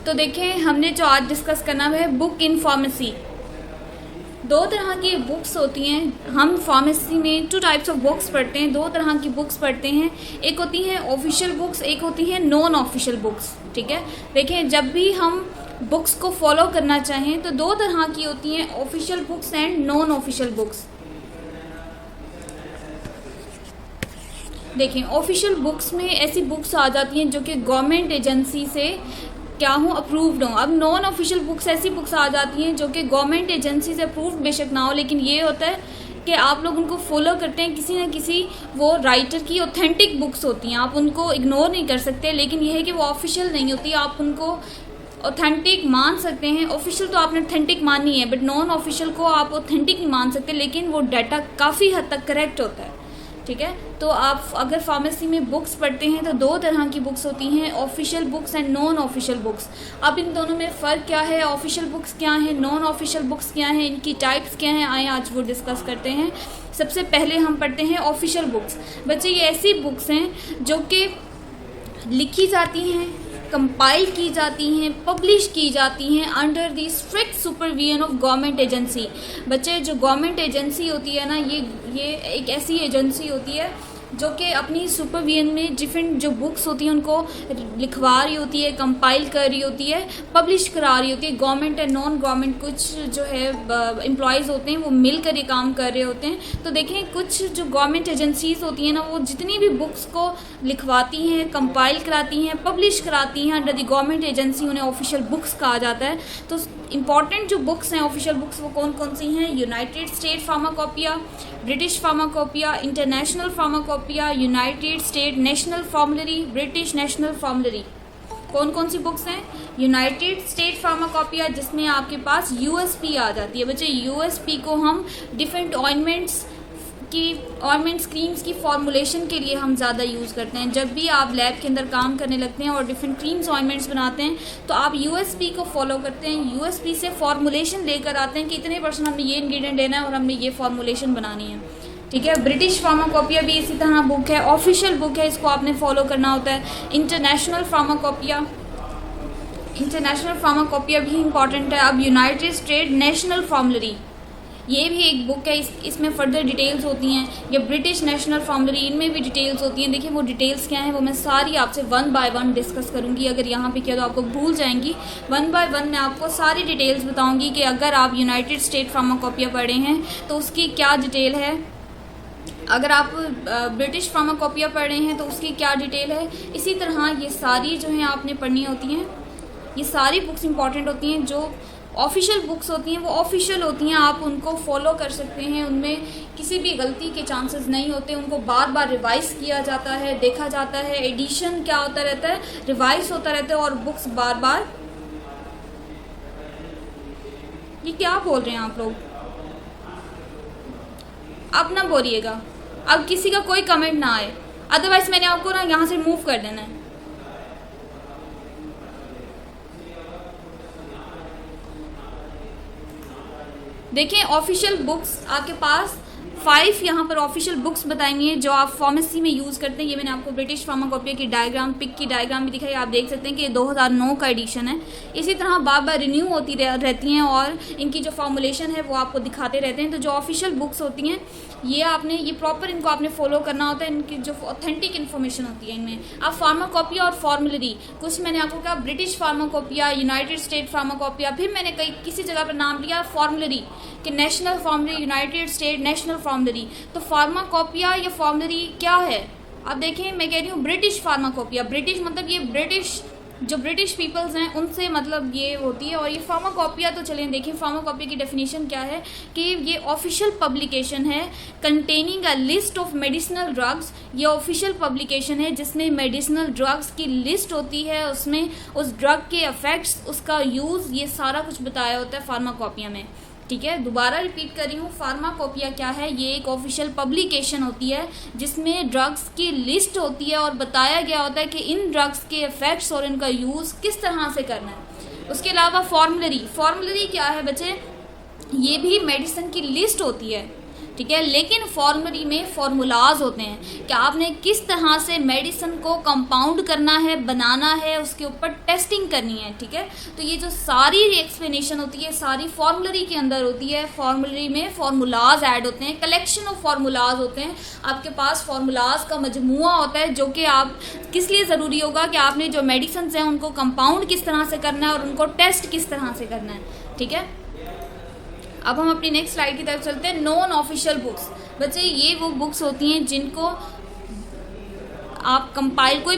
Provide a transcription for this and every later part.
तो देखें, हमने जो आज डिस्कस करना है बुक इन फार्मेसी। दो तरह की बुक्स होती हैं। हम फार्मेसी में 2 टाइप्स ऑफ बुक्स पढ़ते हैं, 2 तरह की बुक्स पढ़ते हैं। एक होती हैं ऑफिशियल बुक्स, एक होती हैं नॉन ऑफिशियल बुक्स। ठीक है, देखें, जब भी हम बुक्स को फॉलो करना चाहें तो 2 तरह की होती हैं, official books and non official books. देखें, ऑफिशियल बुक्स में ऐसी बुक्स आ जाती हैं जो कि गवर्नमेंट एजेंसी से क्या हूँ अप्रूव्ड हूँ। अब नॉन ऑफिशियल बुक्स ऐसी बुक्स आ जाती हैं जो कि गवर्नमेंट एजेंसी से अप्रूव्ड बेशक ना हो, लेकिन ये होता है कि आप लोग उनको फॉलो करते हैं किसी न किसी वो राइटर की ऑथेंटिक बुक्स होती हैं, आप उनको इग्नोर नहीं कर सकते। लेकिन यह है कि वो ऑफिशियल नहीं होती, आप उनको ऑथेंटिक मान सकते हैं। ऑफिशियल तो आपने ऑथेंटिक मानी है, बट नॉन ऑफिशियल को आप ऑथेंटिक नहीं मान सकते, लेकिन वो डाटा काफ़ी हद तक करेक्ट होता है। ठीक है, तो आप अगर फार्मेसी में बुक्स पढ़ते हैं तो 2 तरह की बुक्स होती हैं, official books and non official books. अब इन दोनों में फ़र्क क्या है, ऑफिशियल बुक्स क्या हैं, नॉन ऑफिशियल बुक्स क्या हैं, इनकी टाइप्स क्या हैं, आए आज वो डिस्कस करते हैं। सबसे पहले हम पढ़ते हैं ऑफिशियल बुक्स। बच्चे, ये ऐसी बुक्स हैं जो कि लिखी जाती हैं, कंपाइल की जाती हैं, पब्लिश की जाती हैं under the strict supervision of government agency. बच्चे, जो गवर्नमेंट एजेंसी होती है ना, ये एक ऐसी एजेंसी होती है जो कि अपनी सुपरविजन में डिफरेंट जो बुक्स होती हैं उनको लिखवा रही होती है, कंपाइल कर रही होती है, पब्लिश करा रही होती है। गवर्नमेंट एंड नॉन गवर्नमेंट कुछ जो है एम्प्लॉयज़ होते हैं वो मिलकर ये काम कर रहे होते हैं। तो देखें, कुछ जो गवर्नमेंट एजेंसीज़ होती हैं ना, वो जितनी भी बुक्स को लिखवाती हैं, कंपाइल कराती हैं, पब्लिश कराती हैं अंडर द गवर्नमेंट एजेंसी, उन्हें ऑफिशियल बुक्स कहा जाता है। तो इंपॉर्टेंट जो बुक्स हैं ऑफिशियल बुक्स वो कौन कौन सी हैं? United state pharmacopoeia, British pharmacopoeia, international pharmacopoeia, United State national formulary, British national formulary. कौन कौन सी बुक्स हैं? यूनाइटेड स्टेट फार्माकोपिया, जिसमें आपके पास यूएसपी आ जाती है। बच्चे, यूएसपी को हम डिफरेंट ऑइंटमेंट्स क्रीम्स की फॉर्मुलेशन के लिए हम ज़्यादा यूज़ करते हैं। जब भी आप लैब के अंदर काम करने लगते हैं और डिफरेंट क्रीम्स ऑइंटमेंट्स बनाते हैं तो आप यूएसपी को फॉलो करते हैं, यूएसपी से फॉर्मुलेशन लेकर आते हैं कि इतने % हमने ये इंग्रेडिएंट लेना है और हमने ये फॉर्मुलेशन बनानी है। ठीक है, ब्रिटिश फार्माकोपिया भी इसी तरह बुक है, ऑफिशियल बुक है, इसको आपने फॉलो करना होता है। इंटरनेशनल फार्माकोपिया भी इंपॉर्टेंट है। अब यूनाइटेड स्टेट नेशनल फॉर्मुलरी, ये भी एक बुक है, इसमें फर्दर डिटेल्स होती हैं। या ब्रिटिश नेशनल फॉर्मुलरी, इनमें भी डिटेल्स होती हैं। देखिए, वो डिटेल्स क्या हैं वो मैं सारी आपसे 1 बाय 1 डिस्कस करूंगी। अगर यहाँ पे किया तो आपको भूल जाएंगी। 1 बाय 1 मैं आपको सारी डिटेल्स बताऊंगी कि अगर आप यूनाइटेड स्टेट फार्माकोपिया पढ़े हैं तो उसकी क्या डिटेल है, अगर आप ब्रिटिश फार्माकोपिया पढ़ रहे हैं तो उसकी क्या डिटेल है। इसी तरह ये सारी जो हैं आपने पढ़नी होती हैं। ये सारी बुक्स इंपॉर्टेंट होती हैं। जो ऑफिशियल बुक्स होती हैं वो ऑफिशियल होती हैं, आप उनको फॉलो कर सकते हैं, उनमें किसी भी गलती के चांसेस नहीं होते। उनको बार बार रिवाइज किया जाता है, देखा जाता है, एडिशन क्या होता रहता है, रिवाइज होता रहता है और बुक्स बार बार। ये क्या बोल रहे हैं आप लोग? अब ना बोलिएगा, अब किसी का कोई कमेंट ना आए, अदरवाइज मैंने आपको ना यहाँ से मूव कर देना है। देखिए, ऑफिशियल बुक्स आपके पास 5 यहाँ पर ऑफिशियल बुक्स बताएंगे जो आप फार्मेसी में यूज़ करते हैं। ये मैंने आपको ब्रिटिश फार्माकोपिया की डायग्राम, पिक की डायग्राम भी दिखाई, आप देख सकते हैं कि ये 2009 का एडिशन है। इसी तरह बार बार रिन्यू होती रहती हैं और इनकी जो फॉर्मुलेशन है वो आपको दिखाते रहते हैं। तो जो ऑफिशियल बुक्स होती हैं ये प्रॉपर इनको आपने फॉलो करना होता है। इनकी जो ऑथेंटिक इन्फॉर्मेशन होती है इनमें, अब फार्माकोपिया और फॉर्मुलरी, कुछ मैंने आपको कहा British pharmacopoeia, United state pharmacopoeia, फिर मैंने किसी जगह पर नाम लिया फॉर्मुलरी कि national formulary, United State national formulary. तो फार्माकोपिया या फॉर्मुलरी क्या है? अब देखें, मैं कह रही हूँ ब्रिटिश फार्माकोपिया, ब्रिटिश मतलब ये ब्रिटिश पीपल्स हैं उनसे मतलब ये होती है। और ये फार्माकोपिया, तो चलें देखें फार्माकोपिया की डेफिनेशन क्या है कि ये ऑफिशियल पब्लिकेशन है containing a list of medicinal drugs. ये ऑफिशियल पब्लिकेशन है जिसमें मेडिसिनल ड्रग्स की लिस्ट होती है, उसमें उस ड्रग के इफेक्ट्स, उसका यूज़, ये सारा कुछ बताया होता है फार्माकोपिया में। ठीक है, दोबारा रिपीट कर रही हूँ, फार्माकोपिया क्या है? ये एक ऑफिशियल पब्लिकेशन होती है जिसमें ड्रग्स की लिस्ट होती है और बताया गया होता है कि इन ड्रग्स के इफेक्ट्स और इनका यूज़ किस तरह से करना है। उसके अलावा फॉर्मुलरी क्या है बच्चे? ये भी मेडिसिन की लिस्ट होती है। ठीक है। लेकिन फॉर्मरी में फार्मूलाज होते हैं कि आपने किस तरह से मेडिसिन को कंपाउंड करना है, बनाना है, उसके ऊपर टेस्टिंग करनी है, ठीक है। तो ये जो सारी एक्सप्लेनेशन होती है सारी फॉर्मूलरी के अंदर होती है। फॉर्मूलरी में फार्मूलाज ऐड होते हैं, कलेक्शन ऑफ फार्मूलाज होते हैं, आपके पास फार्मूलाज का मजमूआ होता है जो कि आप किस लिए ज़रूरी होगा कि आपने जो मेडिसिन हैं उनको कंपाउंड किस तरह से करना है और उनको टेस्ट किस तरह से करना है, ठीक है। अब हम अपनी नेक्स्ट स्लाइड की तरफ चलते हैं। नॉन ऑफिशियल बुक्स, बच्चे ये वो बुक्स होती हैं जिनको आप कंपाइल, कोई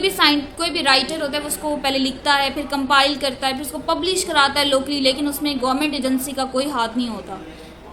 भी राइटर होता है उसको पहले लिखता है, फिर कंपाइल करता है, फिर उसको पब्लिश कराता है लोकली, लेकिन उसमें गवर्नमेंट एजेंसी का कोई हाथ नहीं होता,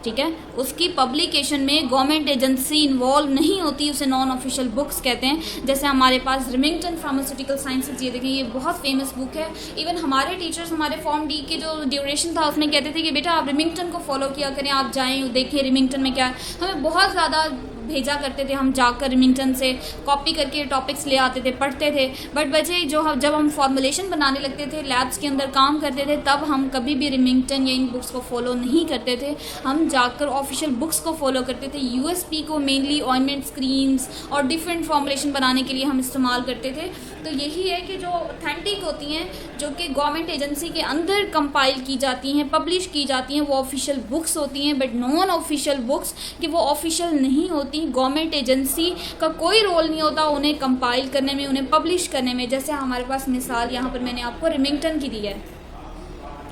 ठीक है। उसकी पब्लिकेशन में गवर्नमेंट एजेंसी इन्वॉल्व नहीं होती, उसे नॉन ऑफिशियल बुक्स कहते हैं। जैसे हमारे पास रिमिंगटन फार्मास्यूटिकल साइंसेज, ये देखें, ये बहुत फेमस बुक है। इवन हमारे टीचर्स हमारे फॉर्म डी के जो ड्यूरेशन था उसमें कहते थे कि बेटा आप रिमिंगटन को फॉलो किया करें, आप जाएँ देखें रिमिंगटन में क्या है। हमें बहुत ज़्यादा भेजा करते थे, हम जाकर रिमिंगटन से कॉपी करके टॉपिक्स ले आते थे, पढ़ते थे। बट बच्चे जब हम फॉर्मुलेशन बनाने लगते थे, लैब्स के अंदर काम करते थे, तब हम कभी भी रिमिंगटन या इन बुक्स को फॉलो नहीं करते थे। हम जाकर ऑफिशियल बुक्स को फॉलो करते थे। यूएसपी को मेनली ऑइंटमेंट क्रीम्स और डिफरेंट फॉर्मुलेशन बनाने के लिए हम इस्तेमाल करते थे। तो यही है कि जो ऑथेंटिक होती हैं, जो कि गवर्नमेंट एजेंसी के अंदर कंपाइल की जाती हैं, पब्लिश की जाती हैं, वो ऑफिशियल बुक्स होती हैं। बट नॉन ऑफिशियल बुक्स कि वो ऑफिशियल नहीं होती, गवर्नमेंट एजेंसी का कोई रोल नहीं होता उन्हें कंपाइल करने में, उन्हें पब्लिश करने में। जैसे हमारे पास मिसाल यहाँ पर मैंने आपको रिमिंगटन की दी है।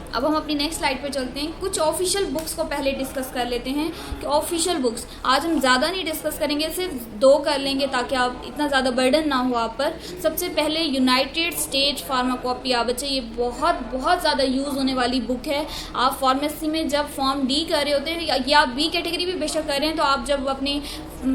अब हम अपनी नेक्स्ट स्लाइड पे चलते हैं। कुछ ऑफिशियल बुक्स को पहले डिस्कस कर लेते हैं कि ऑफिशियल बुक्स आज हम ज़्यादा नहीं डिस्कस करेंगे, सिर्फ 2 कर लेंगे ताकि आप इतना ज़्यादा बर्डन ना हो आप पर। सबसे पहले यूनाइटेड स्टेट फार्माकोपिया, बच्चे ये बहुत ज़्यादा यूज़ होने वाली बुक है। आप फार्मेसी में जब फॉर्म डी कर रहे होते हैं या आप बी कैटेगरी भी बेशक कर रहे हैं, तो आप जब अपनी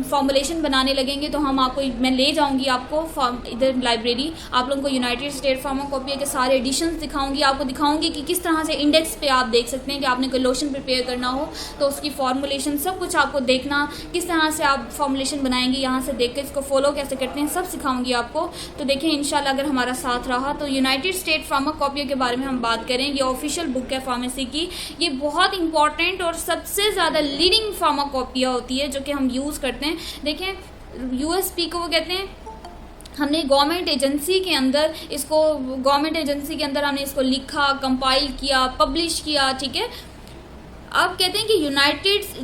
फॉर्मुलेशन बनाने लगेंगे तो मैं ले जाऊंगी आपको इधर लाइब्रेरी, आप लोगों को यूनाइटेड स्टेट फार्माकोपिया के सारे एडिशंस दिखाऊंगी, आपको दिखाऊंगी कि किस तरह से इंडेक्स पे आप देख सकते हैं कि आपने कोई लोशन प्रिपेयर करना हो तो उसकी फॉर्मुलेशन सब कुछ आपको देखना, किस तरह से आप फॉर्मुलेशन बनाएंगे, यहाँ से देख कर इसको फॉलो कैसे करते हैं, सब सिखाऊंगी आपको। तो देखें इंशाल्लाह अगर हमारा साथ रहा तो यूनाइटेड स्टेट फार्माकोपिया के बारे में हम बात करें। ये ऑफिशियल बुक है फार्मेसी की, ये बहुत इंपॉर्टेंट और सबसे ज़्यादा लीडिंग फार्माकोपिया होती है जो कि हम यूज़ करते हैं। देखें यूएसपी को वो कहते हैं, हमने गवर्नमेंट एजेंसी के अंदर हमने इसको लिखा, कंपाइल किया, पब्लिश किया, ठीक है। अब कहते हैं कि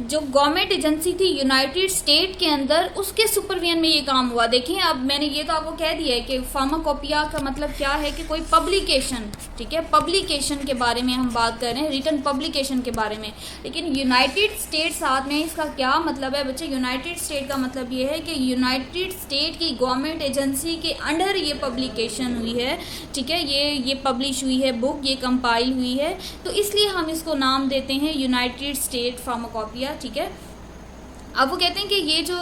जो गवर्नमेंट एजेंसी थी यूनाइटेड स्टेट के अंदर, उसके सुपरविजन में ये काम हुआ। देखें अब मैंने ये तो आपको कह दिया है कि फार्माकोपिया का मतलब क्या है कि कोई पब्लिकेशन, ठीक है, पब्लिकेशन के बारे में हम बात कर रहे हैं, रिटन पब्लिकेशन के बारे में। लेकिन यूनाइटेड स्टेट साथ में इसका क्या मतलब है बच्चे? यूनाइटेड स्टेट का मतलब ये है कि यूनाइटेड स्टेट की गवर्नमेंट एजेंसी के अंडर ये पब्लिकेशन हुई है, ठीक है, ये पब्लिश हुई है बुक, ये कंपाइल हुई है, तो इसलिए हम इसको नाम देते हैं यूनाइटेड स्टेट फार्माकोपिया, ठीक है। अब वो कहते हैं कि ये जो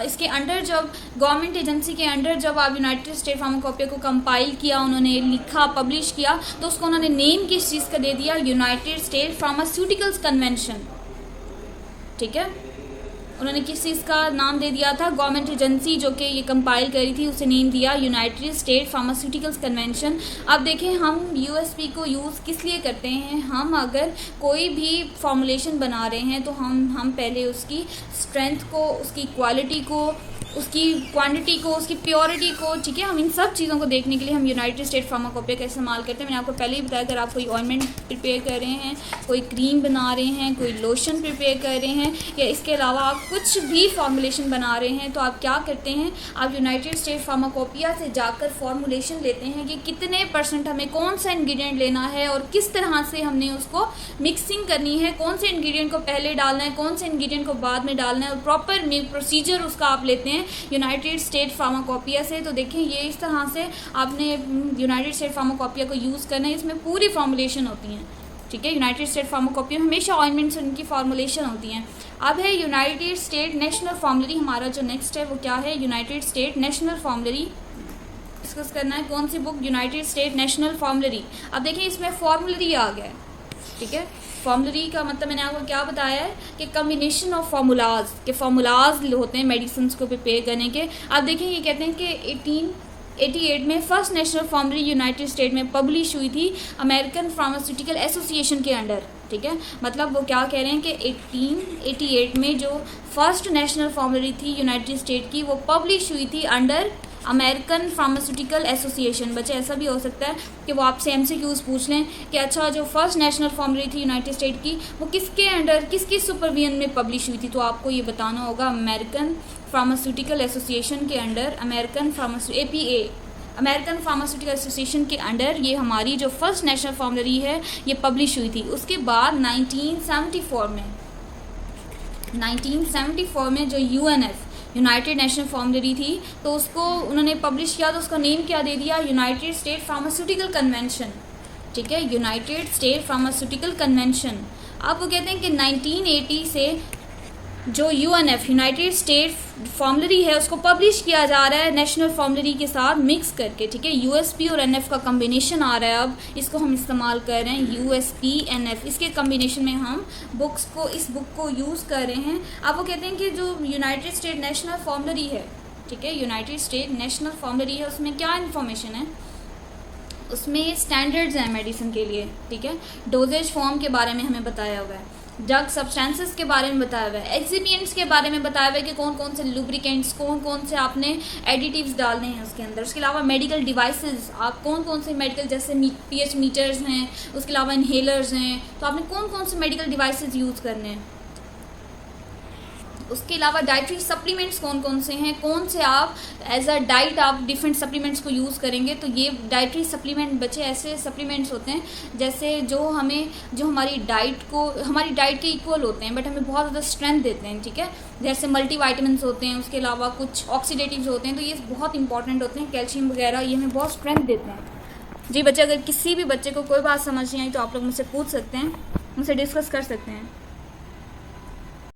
इसके अंडर जब गवर्नमेंट एजेंसी के अंडर जब आप यूनाइटेड स्टेट फार्माकोपिया को कंपाइल किया, उन्होंने लिखा, पब्लिश किया, तो उसको उन्होंने नेम किस चीज़ का दे दिया? यूनाइटेड स्टेट फार्मास्यूटिकल्स कन्वेंशन, ठीक है। उन्होंने किस चीज़ का नाम दे दिया था? गवर्नमेंट एजेंसी जो कि ये कंपाइल करी थी उसे नेम दिया यूनाइटेड स्टेट फार्मास्यूटिकल्स कन्वेंशन। अब देखें हम यूएसपी को यूज़ किस लिए करते हैं? हम अगर कोई भी फॉर्मुलेशन बना रहे हैं तो हम पहले उसकी स्ट्रेंथ को, उसकी क्वालिटी को, उसकी क्वांटिटी को, उसकी प्योरिटी को, ठीक है, हम इन सब चीज़ों को देखने के लिए हम यूनाइटेड स्टेट फार्माकोपिया का इस्तेमाल करते हैं। मैंने आपको पहले ही बताया, अगर आप कोई ऑइंटमेंट प्रिपेयर कर रहे हैं, कोई क्रीम बना रहे हैं, कोई लोशन प्रिपेयर कर रहे हैं, या इसके अलावा आप कुछ भी फॉर्मुलेशन बना रहे हैं, तो आप क्या करते हैं? आप यूनाइटेड स्टेट फार्माकोपिया से जाकर फॉर्मुलेशन लेते हैं कि कितने % हमें कौन सा इंग्रेडिएंट लेना है और किस तरह से हमने उसको मिक्सिंग करनी है, कौन से इंग्रेडिएंट को पहले डालना है, कौन से इंग्रेडिएंट को बाद में डालना है, और प्रॉपर प्रोसीजर उसका आप लेते हैं यूनाइटेड स्टेट फार्माकोपिया से। तो देखें ये इस तरह से आपने यूनाइटेड स्टेट फार्माकोपिया को यूज़ करना है, इसमें पूरी फॉर्मुलेशन होती हैं, ठीक है। यूनाइटेड स्टेट फार्माकोपिया में हमेशा ऑइंटमेंट्स उनकी फॉर्मुलेशन होती हैं। अब है यूनाइटेड स्टेट नेशनल फॉर्मुलरी, हमारा जो नेक्स्ट है वो क्या है? United State national formulary discuss करना है। कौन सी book? United State national formulary. अब देखें इसमें फॉर्मुलरी आ गया है, ठीक है। फॉर्मुलरी का मतलब मैंने आपको क्या बताया है कि कम्बिनेशन ऑफ फार्मूलाज के फार्मूलाज होते हैं मेडिसिन को प्रिपेयर करने के। आप देखें ये कहते हैं कि 1888 में first national formulae United state में पब्लिश हुई थी अमेरिकन फार्मास्यूटिकल एसोसिएशन के अंडर, ठीक है। मतलब वो क्या कह रहे हैं कि 1888 में जो फर्स्ट नेशनल फॉर्मूली थी यूनाइटेड स्टेट की वो पब्लिश हुई थी अंडर अमेरिकन फार्मास्यूटिकल एसोसिएशन। बच्चे ऐसा भी हो सकता है कि वो आपसे MCQs पूछ लें कि अच्छा जो फर्स्ट नेशनल फॉर्मूली थी यूनाइटेड स्टेट की वो किसके अंडर किसकी सुपरविजन में पब्लिश हुई थी, तो आपको ये बताना होगा अमेरिकन फार्मास्यूटिकल एसोसिएशन के अंडर, अमेरिकन फार्मास्यूटिकल एसोसिएशन के अंडर ये हमारी जो फर्स्ट नेशनल फॉर्मूली है ये पब्लिश हुई थी। उसके बाद 1974 में जो UNF यूनाइटेड नेशनल फॉर्मूली थी तो उसको उन्होंने पब्लिश किया, तो उसका नेम क्या दे दिया, यूनाइटेड स्टेट फार्मास्यूटिकल कन्वेंशन, ठीक है, यूनाइटेड स्टेट फार्मास्यूटिकल कन्वेंशन। अब वो कहते हैं कि 1980 से जो UNF यूनाइटेड स्टेट फॉर्मूली है उसको पब्लिश किया जा रहा है नेशनल फॉर्मूली के साथ मिक्स करके, ठीक है। USP और NF का कम्बिनेशन आ रहा है, अब इसको हम इस्तेमाल कर रहे हैं USP NF, इसके कम्बिनेशन में हम इस बुक को यूज़ कर रहे हैं। अब वो कहते हैं कि जो यूनाइटेड स्टेट नेशनल फॉर्मूली है, ठीक है, यूनाइटेड स्टेट नेशनल फॉर्मूली है, उसमें क्या इन्फॉर्मेशन है, उसमें स्टैंडर्ड्स हैं मेडिसिन के लिए, ठीक है, डोजेज फॉर्म के बारे में हमें बताया हुआ है, ड्रग सब्सटेंसेस के बारे में बताया हुआ है, एक्सिपिएंट्स के बारे में बताया हुआ है कि कौन कौन से लुब्रिकेंट्स, कौन कौन से आपने एडिटिव्स डालने हैं उसके अंदर। उसके अलावा मेडिकल डिवाइसेस, आप कौन कौन से मेडिकल जैसे pH मीटर्स हैं, उसके अलावा इन्हेलर्स हैं, तो आपने कौन कौन से मेडिकल डिवाइसेस यूज़ करने हैं। उसके अलावा डाइटरी सप्लीमेंट्स कौन कौन से हैं, कौन से आप एज अ डाइट आप डिफरेंट सप्लीमेंट्स को यूज़ करेंगे। तो ये डाइटरी सप्लीमेंट बच्चे ऐसे सप्लीमेंट्स होते हैं जैसे जो हमारी डाइट के इक्वल होते हैं बट हमें बहुत ज़्यादा स्ट्रेंथ देते हैं, ठीक है, जैसे मल्टीवाइटामिन्स होते हैं, उसके अलावा कुछ ऑक्सीडेटिव्स होते हैं, तो ये बहुत इंपॉर्टेंट होते हैं, कैल्शियम वगैरह, ये हमें बहुत स्ट्रेंथ देते हैं। जी बच्चे, अगर किसी भी बच्चे को कोई बात समझ नहीं आई तो आप लोग मुझसे पूछ सकते हैं, मुझसे डिस्कस कर सकते हैं।